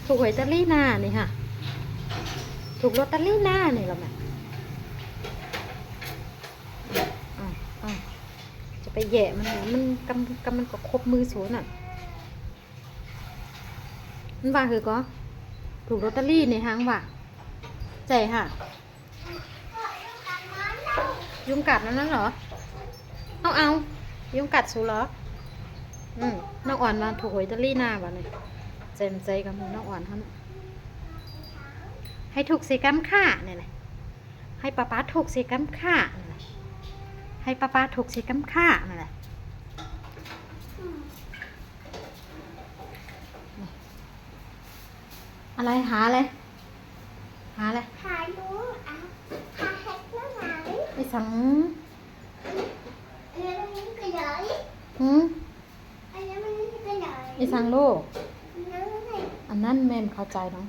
ถูกหวยลอตเตอรี่หน้านี่ค่ะถูกลอตเตอรี่หน้านี่หรอแม่อ่าจะไปแย่มันเนี่ยมันกำมันก็ครบมือสูนอ่ะมันว่าคือก็ถูกลอตเตอรี่ในห้างว่ะใจค่ะยุงกัดนั่นเหรอเอายุงกัดสูเหรอน้องอ่อนมาถูกหวยลอตเตอรี่หน้าบ่เนี่ยใจกับน้องอ่อนเขาเนี่ยให้ถูกสีกัมค่าเนี่ยนะให้ป้าถูกสีกัมค่าเนี่ยนะให้ป้าถูกสีกัมค่านั่นแหละอะไรหาอะไรหาดูอ่ะหาเห็ดเมื่อไหร่ไปสั่งไปสั่งลูกอันนั้นแม่เข้าใจเนาะ